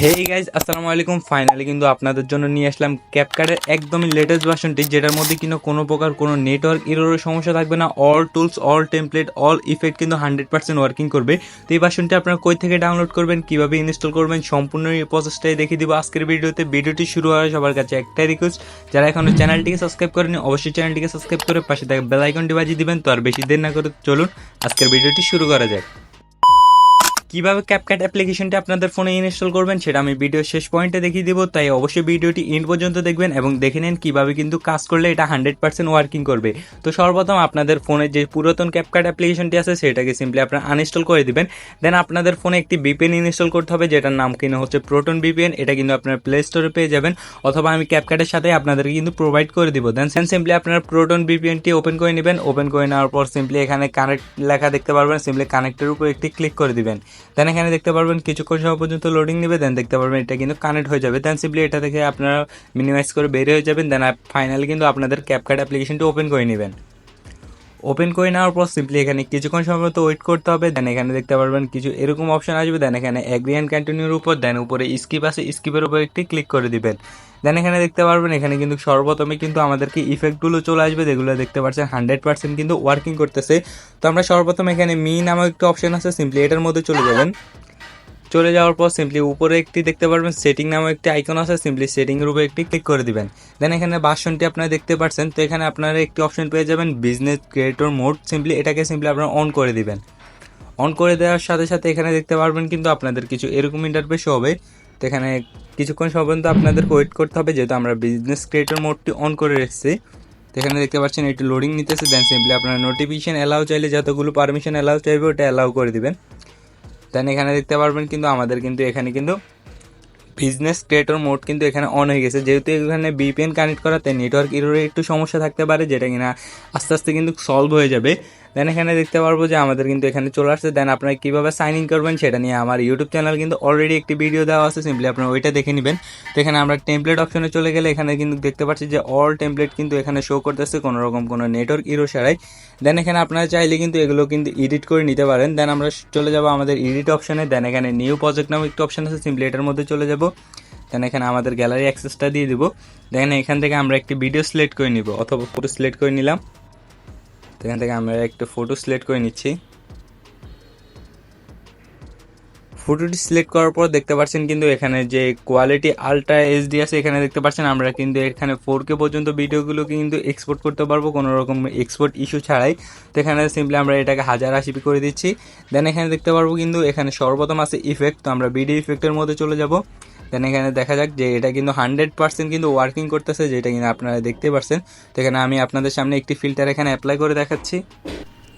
Hey guys, আসসালামু আলাইকুম। Finally কিন্তু আপনাদের জন্য নিয়ে আসলাম ক্যাপকাটের একদমই লেটেস্ট ভার্সনটি, যেটার মধ্যে কিন্তু কোনো প্রকার কোনো নেটওয়ার্ক এররের সমস্যা থাকবে না। All tools, all template, all effect কিন্তু 100% ওয়ার্কিং করবে। তো এই ভার্সনটি আপনারা কই থেকে ডাউনলোড করবেন, কীভাবে ইনস্টল করবেন, সম্পূর্ণ এই প্রসেসটাই দেখিয়ে দিব আজকের ভিডিওতে। ভিডিওটি শুরু হওয়ার সবার কাছে একটাই রিকোয়েস্ট, যারা এখনও চ্যানেলটিকে সাবস্ক্রাইব করেনি অবশ্যই চ্যানেলটিকে সাবস্ক্রাইব করে পাশে থাকা বেল আইকনটি বাজিয়ে দিবেন। তো আর বেশি দেরি না করে চলুন আজকের ভিডিওটি শুরু করা যাক। কীভাবে ক্যাপকাট অ্যাপ্লিকেশনটি আপনাদের ফোনে ইনস্টল করবেন সেটা আমি ভিডিওর শেষ পয়েন্টে দেখিয়ে দিব, তাই অবশ্যই ভিডিওটি এন্ড পর্যন্ত দেখবেন এবং দেখে নেন কীভাবে কিন্তু কাজ করলে এটা 100% ওয়ার্কিং করবে। তো সর্বপ্রথম আপনাদের ফোনে যে পুরাতন ক্যাপকাট অ্যাপ্লিকেশনটি আছে সেটাকে সিম্পলি আপনারা আনইনস্টল করে দিবেন। দেন আপনাদের ফোনে একটি ভিপিএন ইনস্টল করতে হবে, যেটার নাম কিনা হচ্ছে প্রোটন ভিপিএন। এটা কিন্তু আপনারা প্লে স্টোরে পেয়ে যাবেন, অথবা আমি ক্যাপকাটের সাথে আপনাদেরকে কিন্তু প্রোভাইড করে দিব। দেন সিম্পলি আপনারা প্রোটন ভিপিএনটি ওপেন করে নেবেন। ওপেন করে নেওয়ার পর সিম্পলি এখানে কানেক্ট লেখা দেখতে পারবেন, সিম্পলি কানেক্টের উপর একটি ক্লিক করে দিবেন। দেন এখানে দেখতে পারবেন কিছুক্ষণ সময় পর্যন্ত লোডিং নেবে। দেন দেখতে পারবেন এটা কিন্তু কানেক্ট হয়ে যাবে। দেন সিম্পলি এটা থেকে আপনারা মিনিমাইজ করে বের হয়ে যাবেন। দেন ফাইনালি কিন্তু আপনাদের ক্যাপকাট অ্যাপ্লিকেশনটি ওপেন করে নেবেন। ওপেন করে নেওয়ার পর সিম্পলি এখানে কিছুক্ষণ সময় মতো ওয়েট করতে হবে। দেন এখানে দেখতে পারবেন কিছু এরকম অপশন আসবে। দেন এখানে এগ্রি অ্যান্ড কন্টিনিউর উপর, দেন উপরে স্কিপ আছে, স্কিপের উপর একটি ক্লিক করে দিবেন। দেন এখানে দেখতে পারবেন এখানে কিন্তু সর্বপ্রথমে কিন্তু আমাদেরকে ইফেক্টগুলো চলে আসবে, যেগুলো দেখতে পাচ্ছেন 100% কিন্তু ওয়ার্কিং করতেছে। তো আমরা সর্বপ্রথম এখানে মি নামক একটা অপশন আছে, সিম্পলি এটার মধ্যে চলে যাবেন। চলে যাওয়ার পর সিম্পলি উপরে একটি দেখতে পারবেন সেটিং নামে একটি আইকন আছে, সিম্পলি সেটিংয়ের উপরে একটি ক্লিক করে দিবেন। দেন এখানে ভার্সনটি আপনারা দেখতে পাচ্ছেন। তো এখানে আপনারা একটি অপশন পেয়ে যাবেন বিজনেস ক্রিয়েটর মোড, সিম্পলি এটাকে সিম্পলি আপনারা অন করে দিবেন। অন করে দেওয়ার সাথে সাথে এখানে দেখতে পারবেন কিন্তু আপনাদের কিছু এরকম ইন্টারফেস হবে। তো এখানে কিছুক্ষণ সময় পর্যন্ত আপনাদেরকে ওয়েট করতে হবে, যেহেতু আমরা বিজনেস ক্রিয়েটর মোডটি অন করে রেখেছি। তো এখানে দেখতে পাচ্ছেন একটু লোডিং নিতেছে। দেন সিম্পলি আপনারা নোটিফিকেশন অ্যালাউ চাইলে যতগুলো পারমিশন অ্যালাউ চাইবে ওটা অ্যালাউ করে দিবেন। দেন এখানে দেখতে পারবেন কিন্তু আমাদের কিন্তু এখানে কিন্তু বিজনেস ক্রিয়েটর মোড কিন্তু এখানে অন হয়ে গেছে। যেহেতু এখানে বিপিএন কানেক্ট করাতে নেটওয়ার্ক এররে একটু সমস্যা থাকতে পারে, যেটা কিনা আস্তে আস্তে কিন্তু সলভ হয়ে যাবে। দেন এখানে দেখতে পারবো যে আমাদের কিন্তু এখানে চলে আসছে। দেন আপনারা কীভাবে সাইন ইন করবেন সেটা নিয়ে আমার ইউটিউব চ্যানেল কিন্তু অলরেডি একটি ভিডিও দেওয়া আছে, সিম্পলি আপনারা ওইটা দেখে নেবেন। তো এখানে আমরা টেমপ্লেট অপশনে চলে গেলে এখানে কিন্তু দেখতে পাচ্ছি যে অল টেমপ্লেট কিন্তু এখানে শো করতেছে কোনো রকম কোনো নেটওয়ার্ক ইরো ছাড়াই। দেন এখানে আপনারা চাইলে কিন্তু এগুলো কিন্তু এডিট করে নিতে পারেন। দেন আমরা চলে যাব আমাদের এডিট অপশনে। দেন এখানে নিউ প্রজেক্ট নামে একটি অপশন আছে, সিম্পলি এটার মধ্যে চলে যাব। দেন এখানে আমাদের গ্যালারি অ্যাক্সেসটা দিয়ে দিব। দেন এখান থেকে আমরা একটি ভিডিও সিলেক্ট করে নিব, অথবা ফটো সিলেক্ট করে নিলাম। তো এখান থেকে আমরা একটা ফটো সিলেক্ট করে নিচ্ছি। ফটোটি সিলেক্ট করার পর দেখতে পাচ্ছেন কিন্তু এখানে যে কোয়ালিটি আলট্রা এইচডি আছে, এখানে দেখতে পাচ্ছেন আমরা কিন্তু এখানে 4K পর্যন্ত ভিডিওগুলো কিন্তু এক্সপোর্ট করতে পারবো কোনো রকম এক্সপোর্ট ইস্যু ছাড়াই। তো এখানে সিম্পলি আমরা এটাকে 1080p করে দিচ্ছি। দেন এখানে দেখতে পারবো কিন্তু এখানে সর্বপ্রথম আছে ইফেক্ট, তো আমরা ভিডিও ইফেক্টের মধ্যে চলে যাব। দেন এখানে দেখা যাক যে এটা কিন্তু 100% কিন্তু ওয়ার্কিং করতেছে, যেটা কিন্তু আপনারা দেখতে পাচ্ছেন। তো এখানে আমি আপনাদের সামনে একটি ফিল্টার এখানে অ্যাপ্লাই করে দেখাচ্ছি।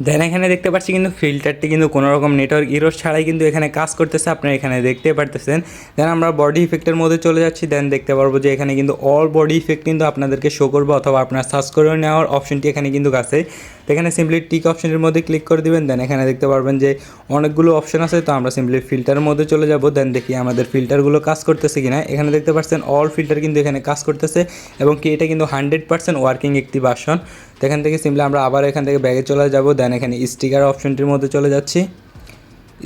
দেন এখানে দেখতে পাচ্ছি কিন্তু ফিল্টারটি কিন্তু কোনো রকম নেটওয়ার্ক ইরোর ছাড়াই কিন্তু এখানে কাজ করতেছে, আপনারা এখানে দেখতে পারতেছেন। দেন আমরা বডি ইফেক্টের মধ্যে চলে যাচ্ছি। দেন দেখতে পারবো যে এখানে কিন্তু অল বডি ইফেক্ট কিন্তু আপনাদেরকে শো করবে, অথবা আপনার সার্চ করে নেওয়ার অপশনটি এখানে কিন্তু আছে। তো এখানে সিম্পলি টিক অপশনের মধ্যে ক্লিক করে দিবেন। দেন এখানে দেখতে পারবেন যে অনেকগুলো অপশন আছে, তো আমরা সিম্পলি ফিল্টারের মধ্যে চলে যাব। দেন দেখি আমাদের ফিল্টারগুলো কাজ করতেছে কিনা। এখানে দেখতে পাচ্ছেন অল ফিল্টার কিন্তু এখানে কাজ করতেছে, এবং কি এটা কিন্তু 100% ওয়ার্কিং একটি ভার্সন। তো এখান থেকে সিম্পলি আমরা আবার এখান থেকে ব্যাগে চলে যাব। দেন এখানে স্টিকার অপশনটির মধ্যে চলে যাচ্ছি।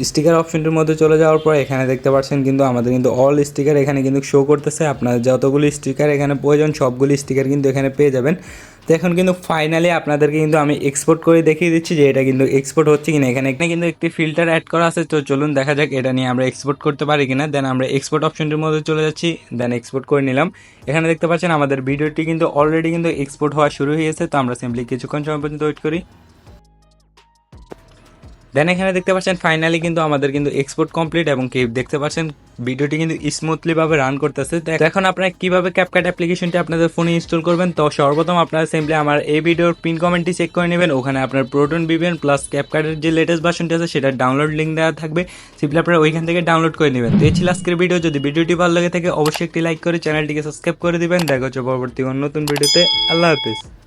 স্টিকার অপশনটির মধ্যে চলে যাওয়ার পর এখানে দেখতে পাচ্ছেন কিন্তু আমাদের কিন্তু অল স্টিকার এখানে কিন্তু শো করতেছে। আপনার যতগুলি স্টিকার এখানে প্রয়োজন সবগুলি স্টিকার কিন্তু এখানে পেয়ে যাবেন। তো এখন কিন্তু ফাইনালি আপনাদেরকে কিন্তু আমি এক্সপোর্ট করে দেখিয়ে দিচ্ছি যে এটা কিন্তু এক্সপোর্ট হচ্ছে কিনা। এখানে কিন্তু একটি ফিল্টার অ্যাড করা আছে, তো চলুন দেখা যাক এটা নিয়ে আমরা এক্সপোর্ট করতে পারি কিনা। দেন আমরা এক্সপোর্ট অপশনটির মধ্যে চলে যাচ্ছি। দেন এক্সপোর্ট করে নিলাম। এখানে দেখতে পাচ্ছেন আমাদের ভিডিওটি কিন্তু অলরেডি কিন্তু এক্সপোর্ট হওয়া শুরু হয়ে গেছে। তো আমরা সিম্পলি কিছুক্ষণ সময় পর্যন্ত ওয়েট করি। দেন এখানে দেখতে পাচ্ছেন ফাইনালি কিন্তু আমাদের কিন্তু এক্সপোর্ট কমপ্লিট, এবং কি দেখতে পাচ্ছেন ভিডিওটি কিন্তু স্মুথলিভাবে রান করতেছে। তো এখন আপনারা কীভাবে ক্যাপকাট অ্যাপ্লিকেশনটি আপনাদের ফোনে ইনস্টল করবেন, তো সর্বপ্রথম আপনারা সিম্পলি আমার এই ভিডিওর পিন কমেন্টটি চেক করে নেবেন। ওখানে আপনার প্রোটন ভিপিএন প্লাস ক্যাপকাটের যে লেটেস্ট ভার্সনটি আছে সেটার ডাউনলোড লিঙ্ক দেওয়া থাকবে, সিম্পলি আপনারা ওইখান থেকে ডাউনলোড করে নেবেন। তো এই ছিল আজকের ভিডিও। যদি ভিডিওটি ভালো লাগে থাকে অবশ্যই একটি লাইক করে চ্যানেলটিকে সাবস্ক্রাইব করে দিবেন। দেখা হচ্ছে পরবর্তী নতুন ভিডিওতে। আল্লাহ হাফিজ।